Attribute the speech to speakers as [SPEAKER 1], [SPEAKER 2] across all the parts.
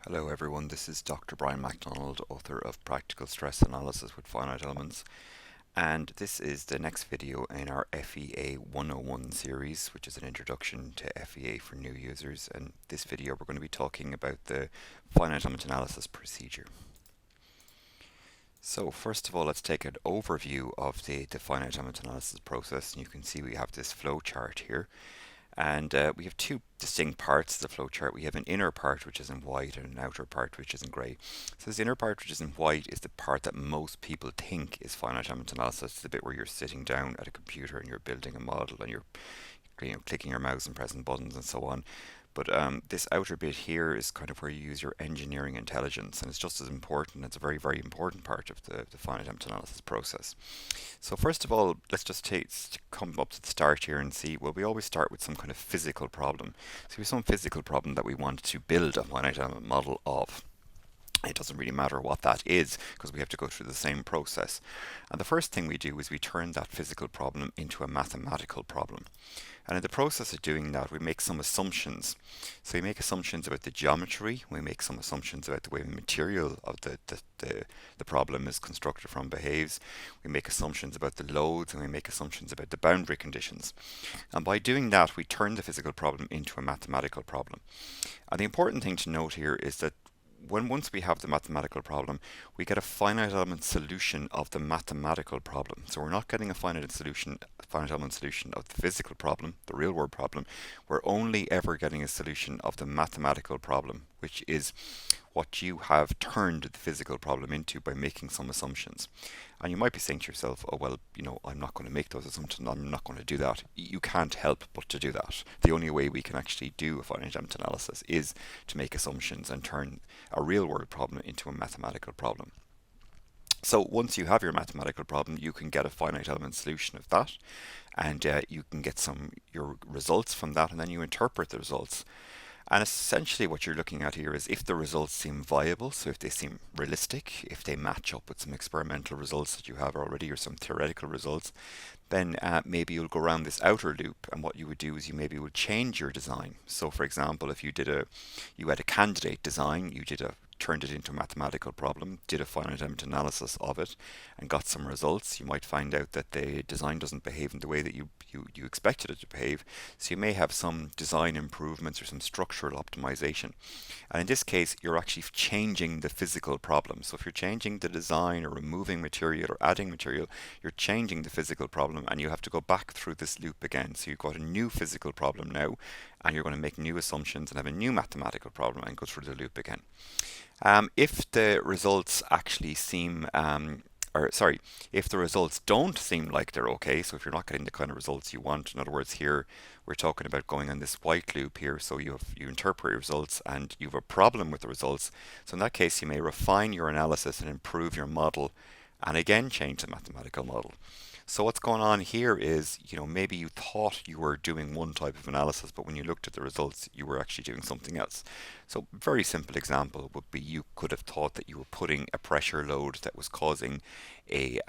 [SPEAKER 1] Hello everyone, this is Dr. Brian MacDonald, author of Practical Stress Analysis with Finite Elements, and this is the next video in our FEA 101 series, which is an introduction to FEA for new users. And this video we're going to be talking about the finite element analysis procedure. So first of all, let's take an overview of the finite element analysis process, and you can see we have this flow chart here. And we have two distinct parts of the flowchart. We have an inner part which is in white and an outer part which is in grey. So this inner part which is in white is the part that most people think is finite element analysis. It's the bit where you're sitting down at a computer and you're building a model and you're clicking your mouse and pressing buttons and so on. But this outer bit here is kind of where you use your engineering intelligence, and it's just as important. It's a very, very important part of the finite element analysis process. So first of all, let's just come up to the start here and see, well, we always start with some kind of physical problem. So we have some physical problem that we want to build a finite element model of. It doesn't really matter what that is because we have to go through the same process. And the first thing we do is we turn that physical problem into a mathematical problem. And in the process of doing that, we make some assumptions. So we make assumptions about the geometry, we make some assumptions about the way the material of the problem is constructed from behaves, we make assumptions about the loads, and we make assumptions about the boundary conditions. And by doing that, we turn the physical problem into a mathematical problem. And the important thing to note here is that once we have the mathematical problem, we get a finite element solution of the mathematical problem. So we're not getting a finite element solution of the physical problem, the real world problem. We're only ever getting a solution of the mathematical problem, which is what you have turned the physical problem into by making some assumptions. And you might be saying to yourself, oh, well, I'm not going to make those assumptions. I'm not going to do that. You can't help but to do that. The only way we can actually do a finite element analysis is to make assumptions and turn a real world problem into a mathematical problem. So once you have your mathematical problem, you can get a finite element solution of that, and you can get your results from that, and then you interpret the results. And essentially what you're looking at here is if the results seem viable, so if they seem realistic, if they match up with some experimental results that you have already or some theoretical results, then maybe you'll go around this outer loop, and what you would do is you maybe would change your design. So for example, if you had a candidate design, turned it into a mathematical problem, did a finite element analysis of it, and got some results, you might find out that the design doesn't behave in the way that you expected it to behave. So you may have some design improvements or some structural optimization. And in this case, you're actually changing the physical problem. So if you're changing the design or removing material or adding material, you're changing the physical problem, and you have to go back through this loop again. So you've got a new physical problem now, and you're going to make new assumptions and have a new mathematical problem and go through the loop again. If the results actually seem, if the results don't seem like they're okay, so if you're not getting the kind of results you want, in other words, here we're talking about going on this white loop here, so you interpret your results and you have a problem with the results. So in that case, you may refine your analysis and improve your model, and again change the mathematical model. So what's going on here is, maybe you thought you were doing one type of analysis, but when you looked at the results, you were actually doing something else. So a very simple example would be you could have thought that you were putting a pressure load that was causing the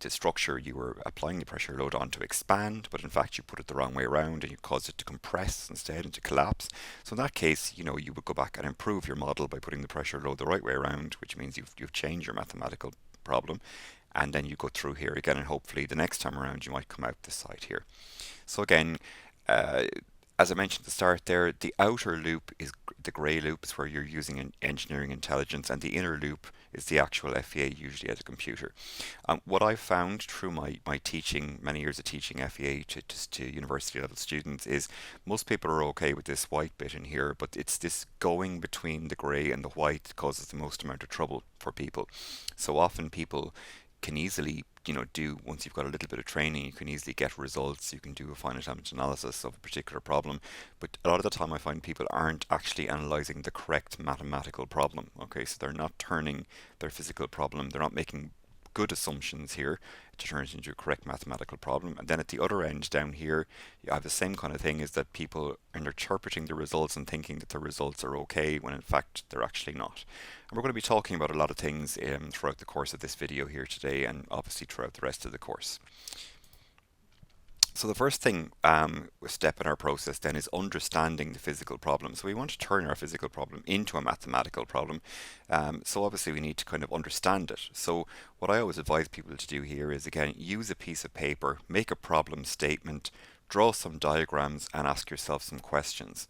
[SPEAKER 1] structure you were applying the pressure load on to expand, but in fact you put it the wrong way around and you caused it to compress instead and to collapse. So in that case, you would go back and improve your model by putting the pressure load the right way around, which means you've changed your mathematical problem, and then you go through here again, and hopefully the next time around you might come out this side here. So again, as I mentioned at the start there, the outer loop is the grey loop, is where you're using an engineering intelligence, and the inner loop is the actual FEA, usually at a computer. What I've found through my teaching, many years of teaching FEA to university level students, is most people are okay with this white bit in here, but it's this going between the grey and the white that causes the most amount of trouble for people. So often people can easily, once you've got a little bit of training, you can easily get results. You can do a finite element analysis of a particular problem. But a lot of the time I find people aren't actually analyzing the correct mathematical problem. Okay, so they're not turning their physical problem, they're not making good assumptions here to turn it into a correct mathematical problem. And then at the other end down here, you have the same kind of thing, is that people are interpreting the results and thinking that the results are okay when in fact they're actually not. And we're going to be talking about a lot of things throughout the course of this video here today, and obviously throughout the rest of the course. So the first thing, step in our process then is understanding the physical problem. So we want to turn our physical problem into a mathematical problem. So obviously we need to kind of understand it. So what I always advise people to do here is, again, use a piece of paper, make a problem statement, draw some diagrams, and ask yourself some questions.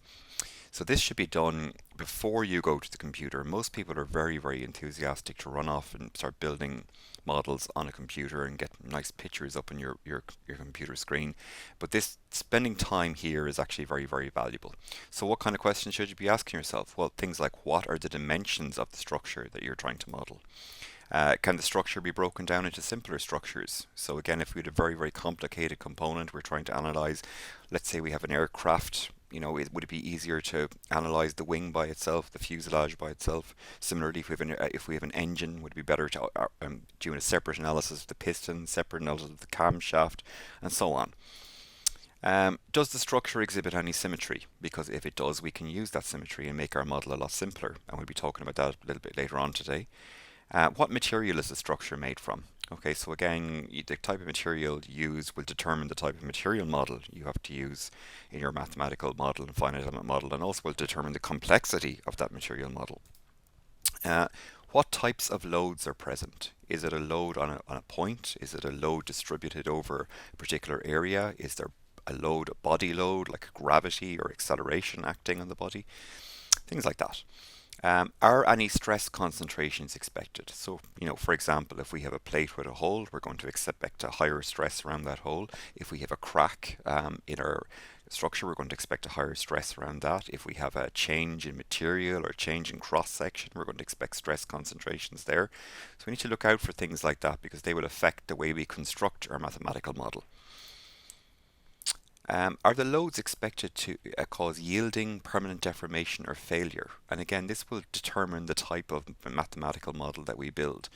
[SPEAKER 1] So this should be done before you go to the computer. Most people are very, very enthusiastic to run off and start building models on a computer and get nice pictures up on your computer screen. But this spending time here is actually very, very valuable. So what kind of questions should you be asking yourself? Well, things like, what are the dimensions of the structure that you're trying to model? Can the structure be broken down into simpler structures? So again, if we had a very, very complicated component we're trying to analyze, let's say we have an aircraft, would it be easier to analyze the wing by itself, the fuselage by itself? Similarly, if we have an engine, would it be better to do a separate analysis of the piston, separate analysis of the camshaft, and so on? Does the structure exhibit any symmetry? Because if it does, we can use that symmetry and make our model a lot simpler, and we'll be talking about that a little bit later on today. What material is the structure made from? Okay, so again, the type of material used will determine the type of material model you have to use in your mathematical model and finite element model, and also will determine the complexity of that material model. Uh, what types of loads are present? Is it a load on a point? Is it a load distributed over a particular area? Is there a load, a body load, like gravity or acceleration acting on the body? Things like that. Are any stress concentrations expected? So, for example, if we have a plate with a hole, we're going to expect a higher stress around that hole. If we have a crack in our structure, we're going to expect a higher stress around that. If we have a change in material or a change in cross section, we're going to expect stress concentrations there. So we need to look out for things like that because they will affect the way we construct our mathematical model. Are the loads expected to cause yielding, permanent deformation, or failure? And again, this will determine the type of mathematical model that we build.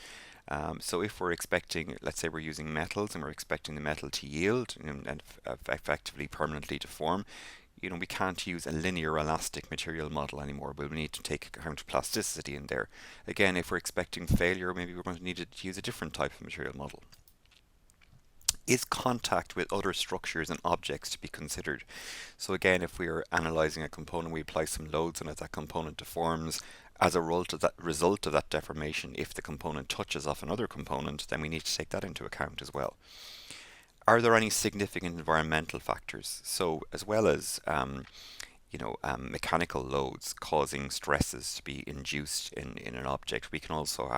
[SPEAKER 1] So if we're expecting, let's say we're using metals and we're expecting the metal to yield and effectively permanently deform, we can't use a linear elastic material model anymore, but we need to take account of plasticity in there. Again, if we're expecting failure, maybe we're going to need to use a different type of material model. Is contact with other structures and objects to be considered? So again, if we are analyzing a component, we apply some loads on it, that component deforms. As a result of that deformation, if the component touches off another component, then we need to take that into account as well. Are there any significant environmental factors? So as well as mechanical loads causing stresses to be induced in an object, we can also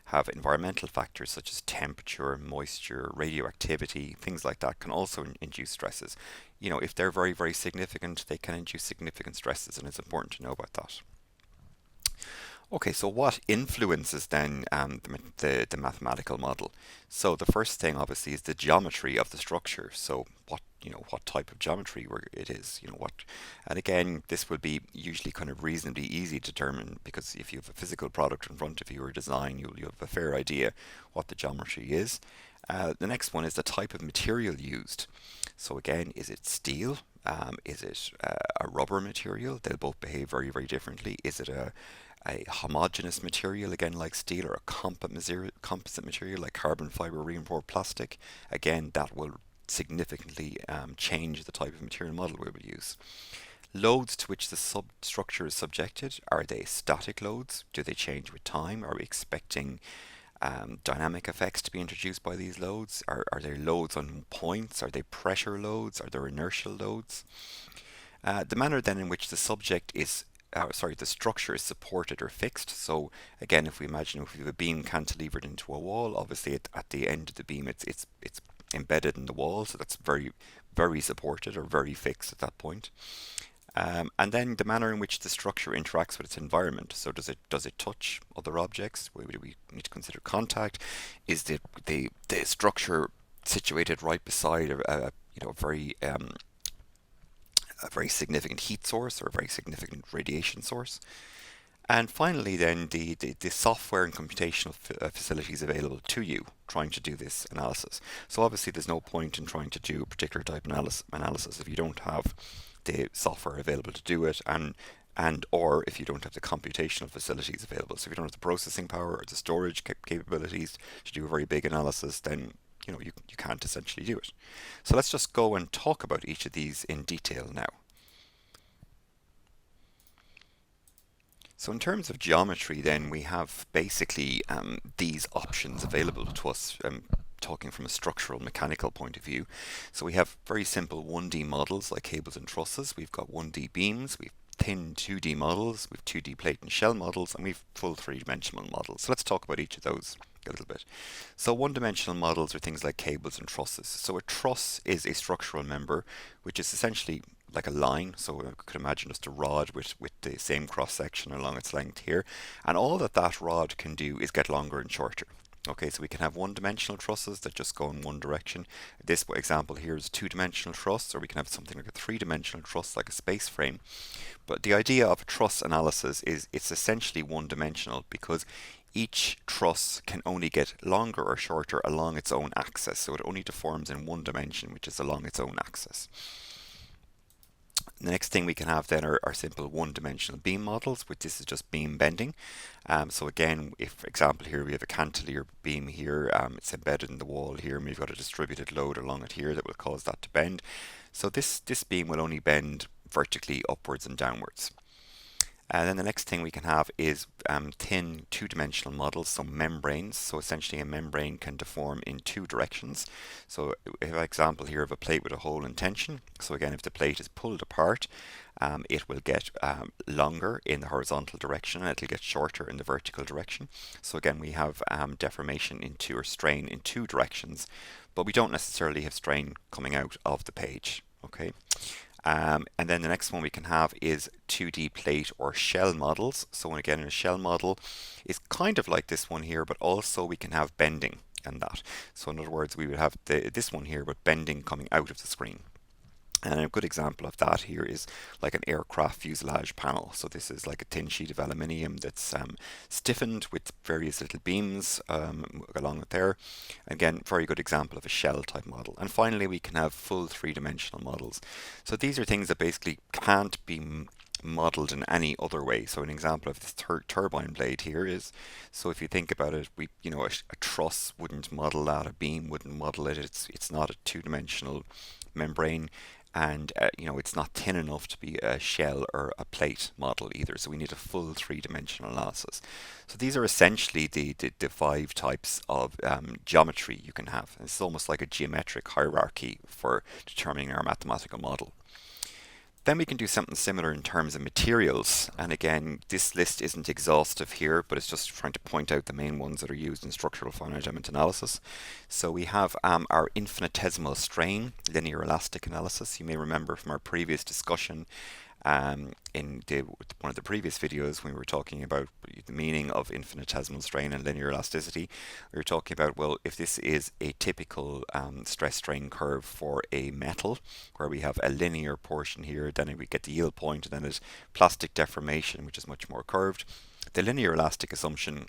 [SPEAKER 1] have environmental factors such as temperature, moisture, radioactivity, things like that can also induce stresses. If they're very, very significant, they can induce significant stresses, and it's important to know about that. Okay, so what influences then the mathematical model? So the first thing obviously is the geometry of the structure. So what type of geometry it is, and again, this will be usually kind of reasonably easy to determine because if you have a physical product in front of you or design, you'll have a fair idea what the geometry is. The next one is the type of material used. So again, is it steel? Is it a rubber material? They'll both behave very, very differently. Is it a homogeneous material, again like steel, or a composite material like carbon fiber reinforced plastic? Again, that will significantly change the type of material model we will use. Loads to which the substructure is subjected, are they static loads? Do they change with time? Are we expecting dynamic effects to be introduced by these loads? Are there loads on points? Are they pressure loads? Are there inertial loads? The manner then in which the the structure is supported or fixed. So again, if we have a beam cantilevered into a wall, obviously at the end of the beam it's embedded in the wall, so that's very, very supported or very fixed at that point. And then the manner in which the structure interacts with its environment. So does it touch other objects? We need to consider contact. Is the structure situated right beside a very significant heat source or a very significant radiation source? And finally, then the software and computational facilities available to you trying to do this analysis. So obviously, there's no point in trying to do a particular type of analysis if you don't have the software available to do it, and or if you don't have the computational facilities available. So if you don't have the processing power or the storage capabilities to do a very big analysis, then you can't essentially do it. So let's just go and talk about each of these in detail now. So in terms of geometry, then we have basically these options available to us, talking from a structural mechanical point of view. So we have very simple 1D models like cables and trusses. We've got 1D beams. We've thin 2D models. We've 2D plate and shell models, and we've full three-dimensional models. So let's talk about each of those a little bit. So one-dimensional models are things like cables and trusses. So a truss is a structural member, which is essentially like a line. So I could imagine just a rod with the same cross section along its length here. And all that that rod can do is get longer and shorter. Okay, so we can have one-dimensional trusses that just go in one direction. This example here is a two-dimensional truss, or we can have something like a three-dimensional truss, like a space frame. But the idea of a truss analysis is it's essentially one-dimensional because each truss can only get longer or shorter along its own axis. So it only deforms in one dimension, which is along its own axis. The next thing we can have then are simple one-dimensional beam models, which this is just beam bending. So again, if for example here we have a cantilever beam here, it's embedded in the wall here, and we've got a distributed load along it here that will cause that to bend. So this beam will only bend vertically upwards and downwards. And then the next thing we can have is thin two-dimensional models, so membranes. So essentially a membrane can deform in two directions. So we have an example here of a plate with a hole in tension. So again, if the plate is pulled apart, it will get longer in the horizontal direction and it'll get shorter in the vertical direction. So again, we have deformation into or strain in two directions, but we don't necessarily have strain coming out of the page. Okay. And then the next one we can have is 2D plate or shell models. So again, a shell model is kind of like this one here, but also we can have bending and that. So in other words, we would have this one here, but bending coming out of the screen. And a good example of that here is like an aircraft fuselage panel. So this is like a thin sheet of aluminium that's stiffened with various little beams along with there. Again, very good example of a shell type model. And finally, we can have full three-dimensional models. So these are things that basically can't be modeled in any other way. So an example of this turbine blade here is, so if you think about it, a truss wouldn't model that, a beam wouldn't model it. It's not a two-dimensional membrane, and it's not thin enough to be a shell or a plate model either. So we need a full three-dimensional analysis. So these are essentially the five types of geometry you can have. It's almost like a geometric hierarchy for determining our mathematical model. Then we can do something similar in terms of materials. And again, this list isn't exhaustive here, but it's just trying to point out the main ones that are used in structural finite element analysis. So we have our infinitesimal strain linear elastic analysis. You may remember from our previous discussion in one of the previous videos when we were talking about the meaning of infinitesimal strain and linear elasticity. We were talking about, well, if this is a typical stress strain curve for a metal where we have a linear portion here, then we get the yield point, and then there's plastic deformation, which is much more curved. The linear elastic assumption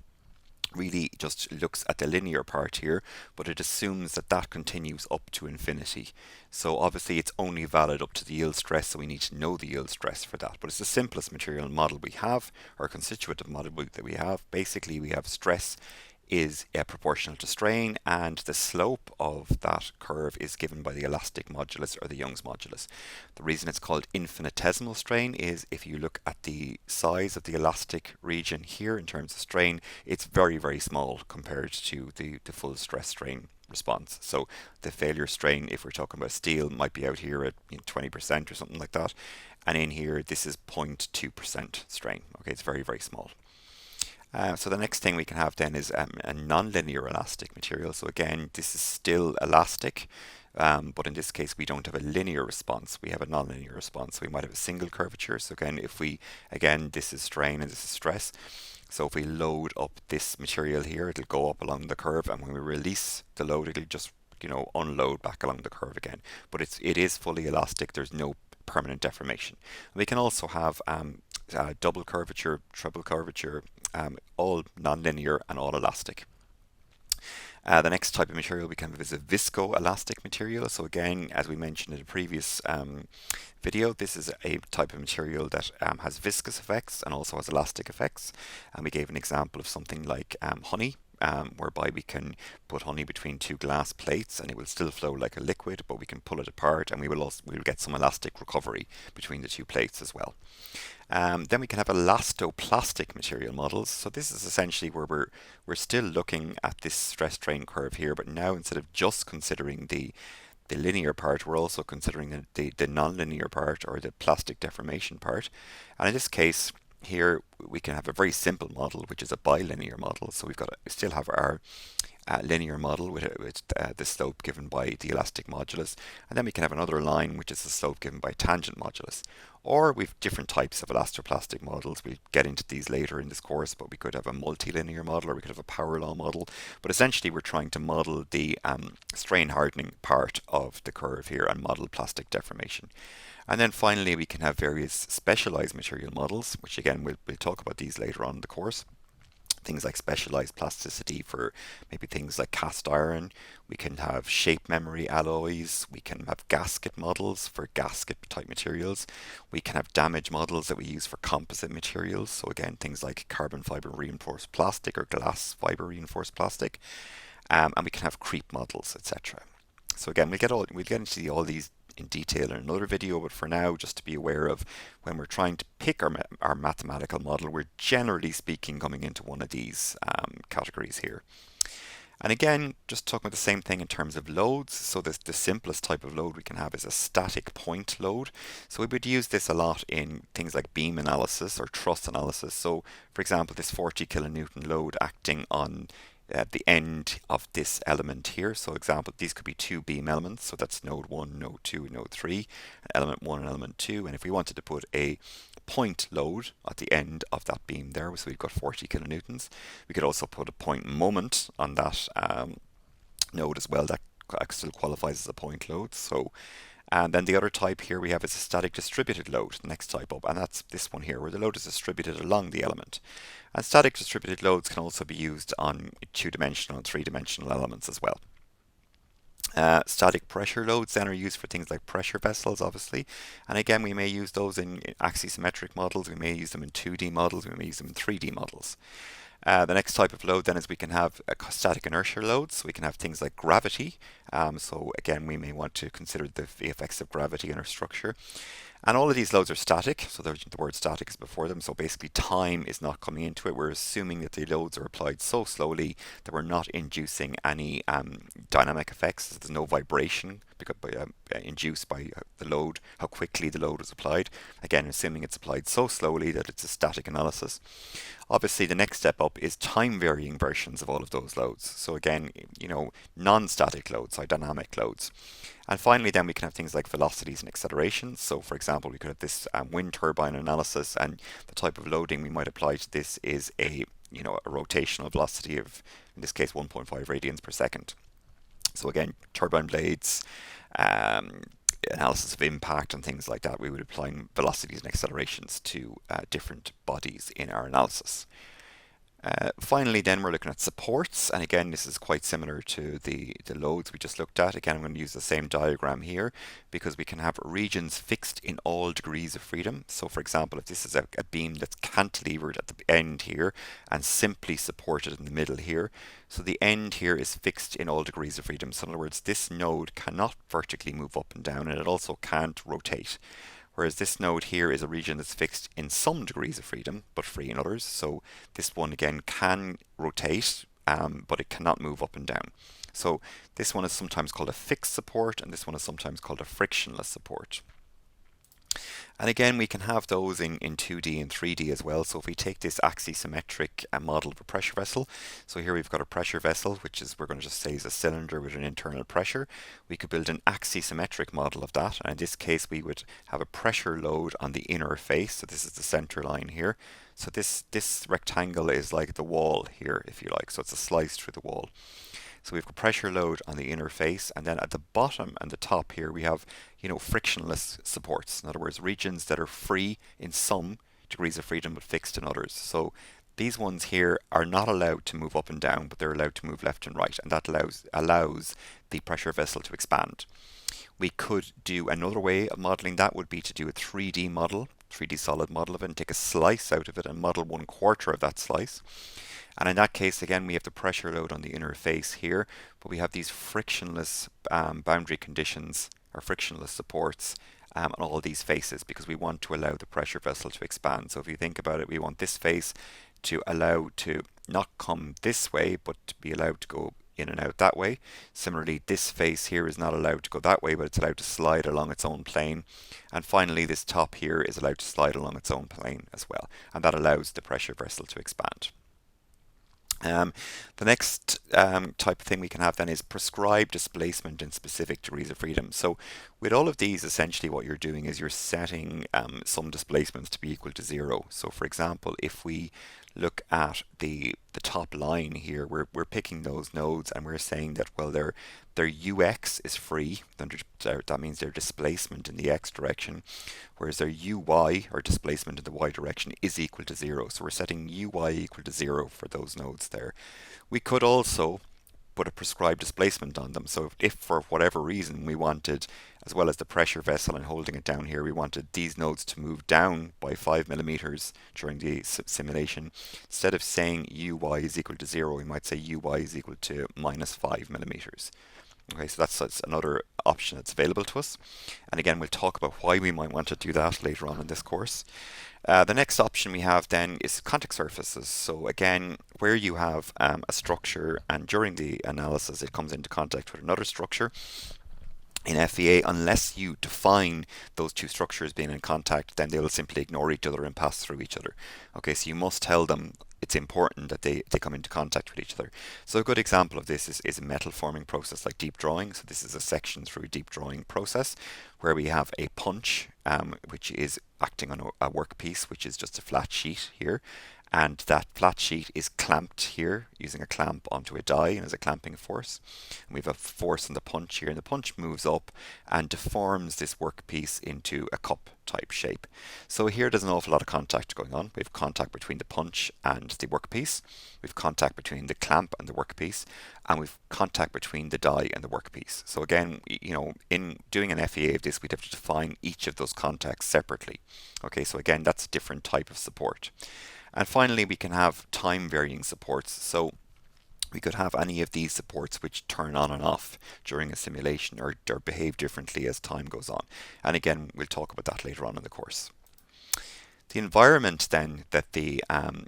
[SPEAKER 1] really just looks at the linear part here, but it assumes that that continues up to infinity. So obviously it's only valid up to the yield stress, so we need to know the yield stress for that. But it's the simplest material model we have, or constitutive model that we have. Basically we have stress is proportional to strain, and the slope of that curve is given by the elastic modulus or the Young's modulus. The reason it's called infinitesimal strain is if you look at the size of the elastic region here in terms of strain, it's very, very small compared to the full stress strain response. So the failure strain, if we're talking about steel, might be out here at 20% or something like that, and in here this is 0.2% strain. Okay, it's very, very small. So the next thing we can have then is a non-linear elastic material. So again, this is still elastic, but in this case we don't have a linear response, we have a non-linear response. So we might have a single curvature. So again, this is strain and this is stress. So if we load up this material here, it'll go up along the curve, and when we release the load, it'll just unload back along the curve again. But it is fully elastic, there's no permanent deformation. We can also have double curvature, triple curvature, all non-linear and all elastic. The next type of material we can have is a viscoelastic material. So again, as we mentioned in the previous video, this is a type of material that has viscous effects and also has elastic effects. And we gave an example of something like honey. whereby we can put honey between two glass plates and it will still flow like a liquid, but we can pull it apart and we will get some elastic recovery between the two plates as well. Then we can have elastoplastic material models. So this is essentially where we're still looking at this stress strain curve here, but now instead of just considering the linear part, we're also considering the non-linear part, or the plastic deformation part. And in this case here, we can have a very simple model, which is a bilinear model. So we still have our linear model with the slope given by the elastic modulus, and then we can have another line which is the slope given by tangent modulus. Or we've different types of elastoplastic models. We'll get into these later in this course, but we could have a multilinear model, or we could have a power law model. But essentially we're trying to model the strain hardening part of the curve here and model plastic deformation. And then finally we can have various specialized material models, which again we'll talk about these later on in the course. Things like specialized plasticity for maybe things like cast iron. We can have shape memory alloys. We can have gasket models for gasket type materials. We can have damage models that we use for composite materials. So again, things like carbon fiber reinforced plastic or glass fiber reinforced plastic. And we can have creep models, etc. So again, we'll get into all these in detail in another video, but for now, just to be aware of, when we're trying to pick our mathematical model, we're generally speaking coming into one of these categories here. And again, just talking about the same thing in terms of loads. So the simplest type of load we can have is a static point load. So we would use this a lot in things like beam analysis or truss analysis. So for example, this 40 kilonewton load acting on at the end of this element here. So example, these could be two beam elements. So that's node 1, node 2, node 3, element 1 and element 2. And if we wanted to put a point load at the end of that beam there, so we've got 40 kilonewtons. We could also put a point moment on that node as well. That still qualifies as a point load. So, and then the other type here we have is a static distributed load, the next type up, and that's this one here, where the load is distributed along the element. And static distributed loads can also be used on two-dimensional and three-dimensional elements as well. Static pressure loads then are used for things like pressure vessels, obviously. And again, we may use those in axisymmetric models, we may use them in 2D models, we may use them in 3D models. The next type of load then is we can have static inertia loads. So we can have things like gravity. So again, we may want to consider the effects of gravity in our structure. And all of these loads are static, so the word static is before them. So basically time is not coming into it. We're assuming that the loads are applied so slowly that we're not inducing any dynamic effects. There's no vibration induced by the load, how quickly the load is applied. Again, assuming it's applied so slowly that it's a static analysis. Obviously, the next step up is time varying versions of all of those loads. So again, non-static loads, so dynamic loads. And finally, then we can have things like velocities and accelerations. So for example, we could have this wind turbine analysis, and the type of loading we might apply to this is a rotational velocity of, in this case, 1.5 radians per second. So again, turbine blades, analysis of impact and things like that, we would apply velocities and accelerations to different bodies in our analysis. Finally, then we're looking at supports, and again, this is quite similar to the loads we just looked at. Again, I'm going to use the same diagram here because we can have regions fixed in all degrees of freedom. So for example, if this is a beam that's cantilevered at the end here and simply supported in the middle here, so the end here is fixed in all degrees of freedom. So in other words, this node cannot vertically move up and down, and it also can't rotate. Whereas this node here is a region that's fixed in some degrees of freedom, but free in others. So this one again can rotate, but it cannot move up and down. So this one is sometimes called a fixed support, and this one is sometimes called a frictionless support. And again, we can have those in 2D and 3D as well. So if we take this axisymmetric model of a pressure vessel, so here we've got a pressure vessel, which is, we're going to just say, is a cylinder with an internal pressure. We could build an axisymmetric model of that. And in this case, we would have a pressure load on the inner face. So this is the center line here. So this rectangle is like the wall here, if you like. So it's a slice through the wall. So we've got pressure load on the inner face, and then at the bottom and the top here we have, frictionless supports. In other words, regions that are free in some degrees of freedom but fixed in others. So these ones here are not allowed to move up and down, but they're allowed to move left and right, and that allows the pressure vessel to expand. We could do another way of modeling that would be to do a 3D model 3D solid model of it, and take a slice out of it and model 1/4 of that slice. And in that case, again, we have the pressure load on the inner face here, but we have these frictionless boundary conditions or frictionless supports on all these faces because we want to allow the pressure vessel to expand. So if you think about it, we want this face to allow to not come this way, but to be allowed to go in and out that way. Similarly, this face here is not allowed to go that way, but it's allowed to slide along its own plane. And finally, this top here is allowed to slide along its own plane as well. And that allows the pressure vessel to expand. The next type of thing we can have then is prescribed displacement in specific degrees of freedom. So with all of these, essentially what you're doing is you're setting some displacements to be equal to 0. So for example, if we look at the top line here, we're picking those nodes and we're saying that, well, their ux is free. That means their displacement in the x direction, whereas their uy, or displacement in the y direction, is equal to 0. So we're setting uy equal to 0 for those nodes there. We could also put a prescribed displacement on them. So if for whatever reason we wanted, as well as the pressure vessel and holding it down here, we wanted these nodes to move down by 5 millimeters during the simulation, instead of saying uy is equal to 0, we might say uy is equal to minus 5 millimeters. Okay, so that's another option that's available to us. And again, we'll talk about why we might want to do that later on in this course. The next option we have then is contact surfaces. So again, where you have a structure and during the analysis it comes into contact with another structure, in FEA, unless you define those two structures being in contact, then they will simply ignore each other and pass through each other. Okay, so you must tell them it's important that they come into contact with each other. So a good example of this is a metal forming process like deep drawing. So this is a section through a deep drawing process where we have a punch, which is acting on a workpiece, which is just a flat sheet here. And that flat sheet is clamped here using a clamp onto a die and as a clamping force. And we have a force on the punch here, and the punch moves up and deforms this workpiece into a cup type shape. So here there's an awful lot of contact going on. We have contact between the punch and the workpiece. We've contact between the clamp and the workpiece, and we've contact between the die and the workpiece. So again, in doing an FEA of this, we'd have to define each of those contacts separately. Okay, so again, that's a different type of support. And finally, we can have time varying supports. So we could have any of these supports which turn on and off during a simulation or behave differently as time goes on. And again, we'll talk about that later on in the course. The environment then that the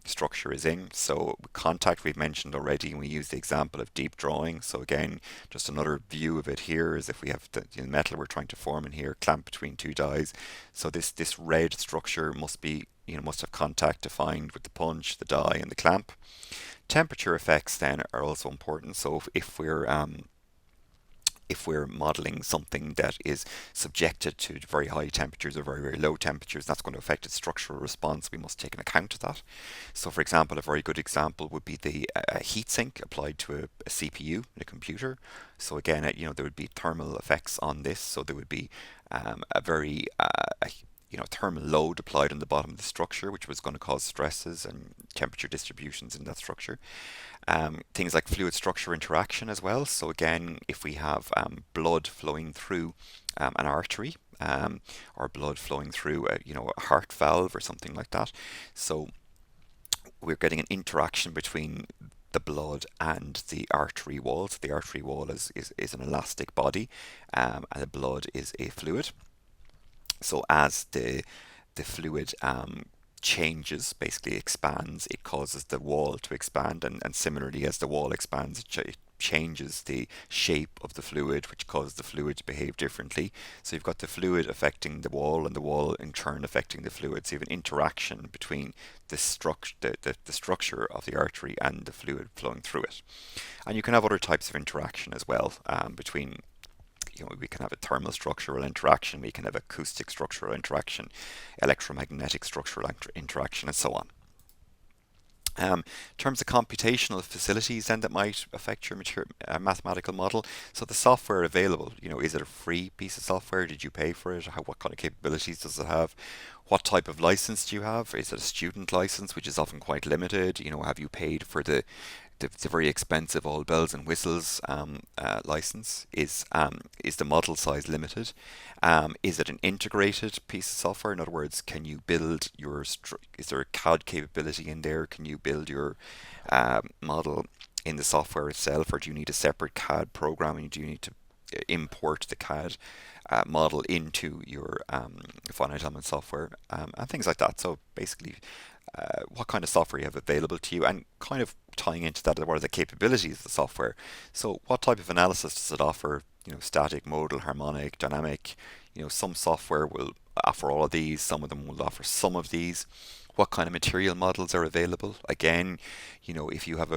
[SPEAKER 1] structure is in. So contact we've mentioned already, and we use the example of deep drawing. So again, just another view of it here is if we have the metal we're trying to form in here, clamp between two dies. So this red structure must have contact defined with the punch, the die, and the clamp. Temperature effects then are also important. So if we're modeling something that is subjected to very high temperatures or very, very low temperatures, that's going to affect its structural response. We must take an account of that. So for example, a very good example would be the heatsink applied to a CPU in a computer. So again, there would be thermal effects on this. So there would be a very thermal load applied on the bottom of the structure, which was going to cause stresses and temperature distributions in that structure. Things like fluid structure interaction as well. So again, if we have blood flowing through an artery or blood flowing through a heart valve or something like that, so we're getting an interaction between the blood and the artery wall. So the artery wall is an elastic body, and the blood is a fluid. So as the fluid changes, basically expands, it causes the wall to expand, and similarly as the wall expands, it changes the shape of the fluid, which causes the fluid to behave differently. So you've got the fluid affecting the wall, and the wall in turn affecting the fluid. So you have an interaction between the structure of the artery and the fluid flowing through it. And you can have other types of interaction as well between. We can have a thermal structural interaction, we can have acoustic structural interaction, electromagnetic structural interaction, and so on. In terms of computational facilities then that might affect your mathematical model, so the software available, is it a free piece of software? Did you pay for it? What kind of capabilities does it have? What type of license do you have? Is it a student license, which is often quite limited? Have you paid for the very expensive all bells and whistles license? Is the model size limited? Is it an integrated piece of software? In other words, can you build is there a CAD capability in there? Can you build your model in the software itself, or do you need a separate CAD program, and do you need to import the CAD model into your finite element software, and things like that? So basically, what kind of software you have available to you, and kind of tying into that, what are the capabilities of the software? So what type of analysis does it offer? Static, modal, harmonic, dynamic. Some software will offer all of these, some of them will offer some of these. What kind of material models are available? Again, if you have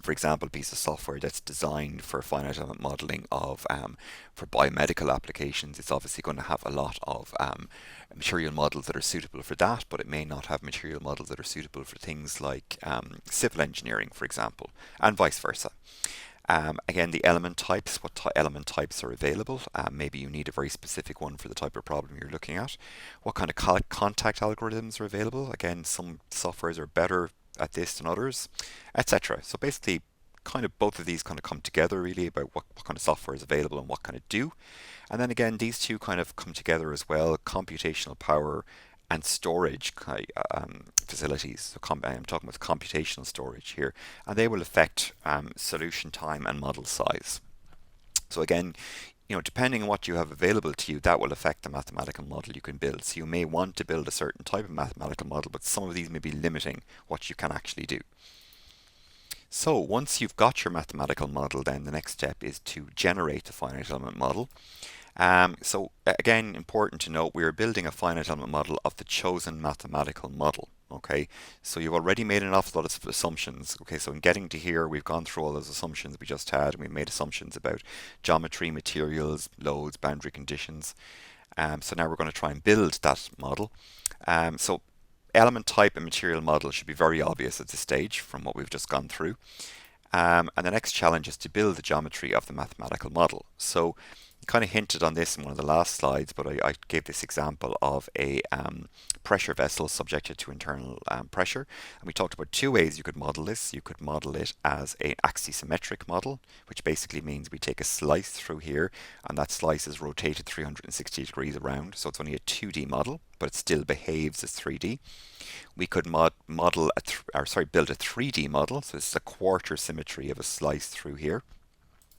[SPEAKER 1] for example, a piece of software that's designed for finite element modeling of for biomedical applications, it's obviously going to have a lot of material models that are suitable for that, but it may not have material models that are suitable for things like civil engineering, for example, and vice versa. Again, the element types, what element types are available? Maybe you need a very specific one for the type of problem you're looking at. What kind of contact algorithms are available? Again, some softwares are better at this than others, etc. So basically, kind of both of these kind of come together really about what kind of software is available and what kind of do. And then again, these two kind of come together as well: computational power and storage facilities. So I'm talking about computational storage here, and they will affect solution time and model size. So again, depending on what you have available to you, that will affect the mathematical model you can build. So you may want to build a certain type of mathematical model, but some of these may be limiting what you can actually do. So once you've got your mathematical model, then the next step is to generate the finite element model. So again, important to note, we're building a finite element model of the chosen mathematical model. Okay, so you've already made an awful lot of assumptions. Okay, so in getting to here, we've gone through all those assumptions we just had, and we've made assumptions about geometry, materials, loads, boundary conditions. So now we're going to try and build that model. So element type and material model should be very obvious at this stage from what we've just gone through. And the next challenge is to build the geometry of the mathematical model. So kind of hinted on this in one of the last slides, but I gave this example of a pressure vessel subjected to internal pressure. And we talked about two ways you could model this. You could model it as an axisymmetric model, which basically means we take a slice through here, and that slice is rotated 360 degrees around. So it's only a 2D model, but it still behaves as 3D. We could build a 3D model. So this is a quarter symmetry of a slice through here.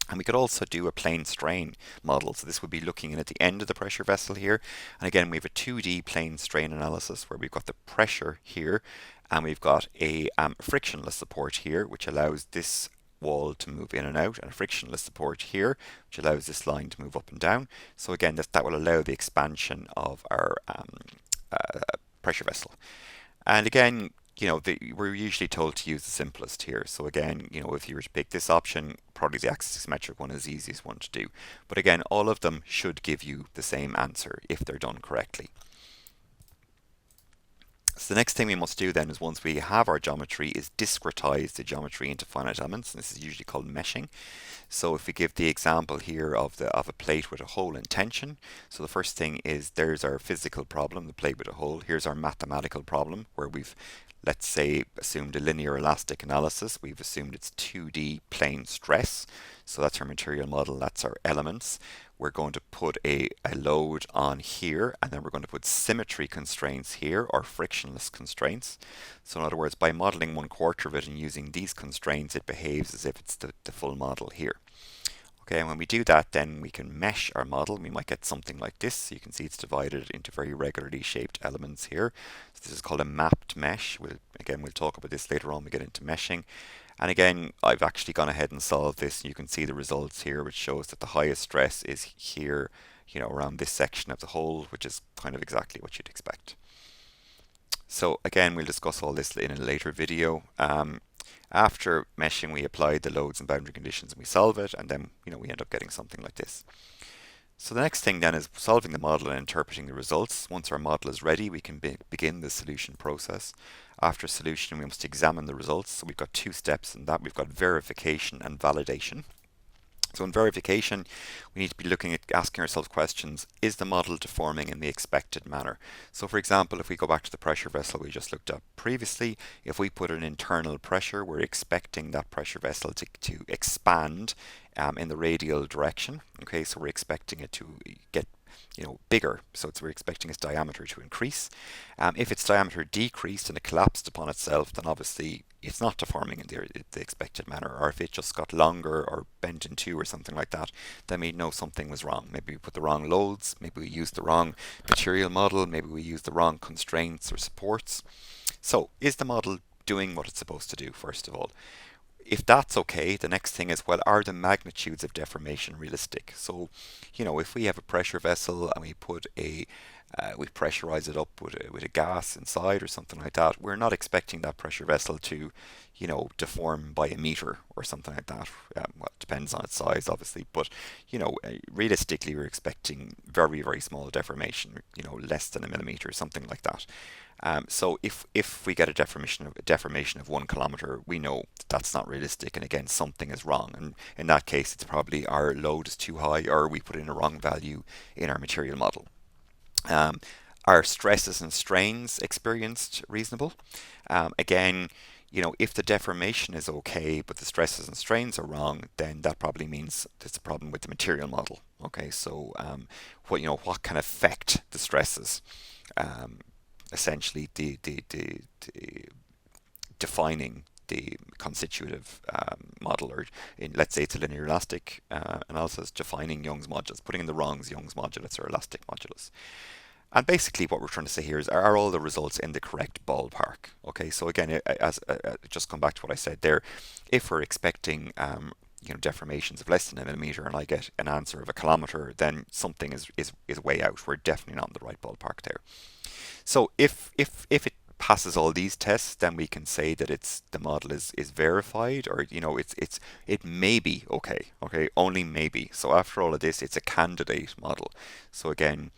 [SPEAKER 1] And we could also do a plane strain model. So this would be looking in at the end of the pressure vessel here. And again, we have a 2D plane strain analysis where we've got the pressure here, and we've got a frictionless support here, which allows this wall to move in and out, and a frictionless support here, which allows this line to move up and down. So again, that will allow the expansion of our pressure vessel. And again, we're usually told to use the simplest here. So again, if you were to pick this option, probably the axisymmetric one is the easiest one to do. But again, all of them should give you the same answer if they're done correctly. So the next thing we must do then is, once we have our geometry, is discretize the geometry into finite elements. And this is usually called meshing. So if we give the example here of a plate with a hole in tension, so the first thing is, there's our physical problem, the plate with a hole. Here's our mathematical problem, where we've, let's say, assumed a linear elastic analysis. We've assumed it's 2D plane stress. So that's our material model, that's our elements. We're going to put a load on here, and then we're going to put symmetry constraints here, or frictionless constraints. So in other words, by modeling 1/4 of it and using these constraints, it behaves as if it's the full model here. Okay, and when we do that, then we can mesh our model. We might get something like this. So you can see it's divided into very regularly shaped elements here. So this is called a mapped mesh. We'll talk about this later on when we get into meshing. And again, I've actually gone ahead and solved this. You can see the results here, which shows that the highest stress is here, around this section of the hole, which is kind of exactly what you'd expect. So again, we'll discuss all this in a later video. After meshing, we apply the loads and boundary conditions and we solve it, and then we end up getting something like this. So the next thing then is solving the model and interpreting the results. Once our model is ready, we can begin the solution process. After solution, we must examine the results. So we've got two steps in that. We've got verification and validation. So in verification, we need to be looking at asking ourselves questions: is the model deforming in the expected manner? So for example, if we go back to the pressure vessel we just looked at previously, if we put an internal pressure, we're expecting that pressure vessel to expand in the radial direction. Okay, so we're expecting it to get bigger, so we're expecting its diameter to increase. If its diameter decreased and it collapsed upon itself, then obviously it's not deforming in the expected manner. Or if it just got longer or bent in two or something like that, then we know something was wrong. Maybe we put the wrong loads, maybe we used the wrong material model, maybe we used the wrong constraints or supports. So is the model doing what it's supposed to do, first of all? If that's okay, the next thing is, well, are the magnitudes of deformation realistic? So, if we have a pressure vessel and we pressurize it up with a gas inside or something like that, we're not expecting that pressure vessel to, deform by a meter or something like that. Well, it depends on its size, obviously, but, realistically, we're expecting very, very small deformation, less than a millimeter, something like that. So if we get a deformation of 1 kilometer, we know that's not realistic, and again, something is wrong. And in that case, it's probably our load is too high, or we put in a wrong value in our material model. Are stresses and strains experienced reasonable? Again, if the deformation is okay, but the stresses and strains are wrong, then that probably means there's a problem with the material model. Okay, so what can affect the stresses? Essentially, the defining the constitutive model, or let's say it's a linear elastic analysis, defining Young's modulus, putting in the wrong Young's modulus or elastic modulus. And basically what we're trying to say here is, are all the results in the correct ballpark? Okay, so again, just come back to what I said there. If we're expecting deformations of less than a millimeter and I get an answer of 1 kilometer, then something is way out. We're definitely not in the right ballpark there. So if it passes all these tests, then we can say that the model is verified, or it may be okay. Okay, only maybe. So after all of this, it's a candidate model. So again,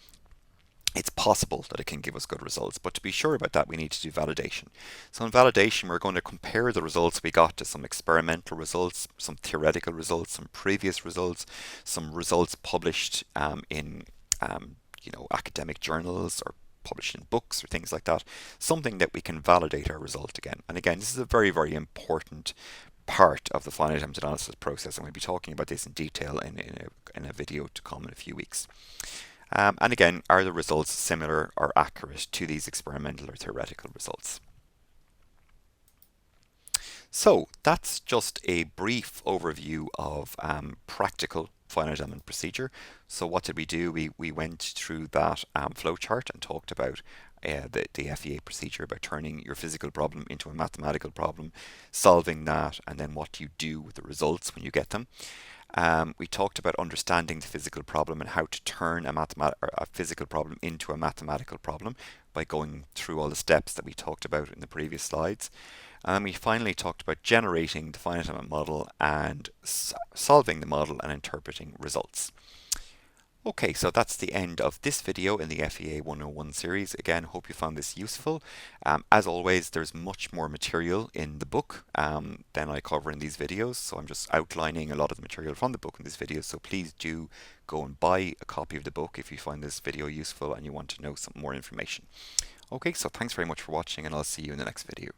[SPEAKER 1] it's possible that it can give us good results, but to be sure about that, we need to do validation. So in validation, we're going to compare the results we got to some experimental results, some theoretical results, some previous results, some results published in academic journals, or published in books or things like that. Something that we can validate our result again. And again, this is a very, very important part of the finite element analysis process, and we'll be talking about this in detail in a video to come in a few weeks. And again, are the results similar or accurate to these experimental or theoretical results? So that's just a brief overview of practical finite element procedure. So what did we do? We went through that flowchart and talked about the FEA procedure, about turning your physical problem into a mathematical problem, solving that, and then what you do with the results when you get them. We talked about understanding the physical problem and how to turn a physical problem into a mathematical problem by going through all the steps that we talked about in the previous slides. And we finally talked about generating the finite element model and solving the model and interpreting results. Okay, so that's the end of this video in the FEA101 series. Again, hope you found this useful. As always, there's much more material in the book than I cover in these videos, so I'm just outlining a lot of the material from the book in this video, so please do go and buy a copy of the book if you find this video useful and you want to know some more information. Okay, so thanks very much for watching, and I'll see you in the next video.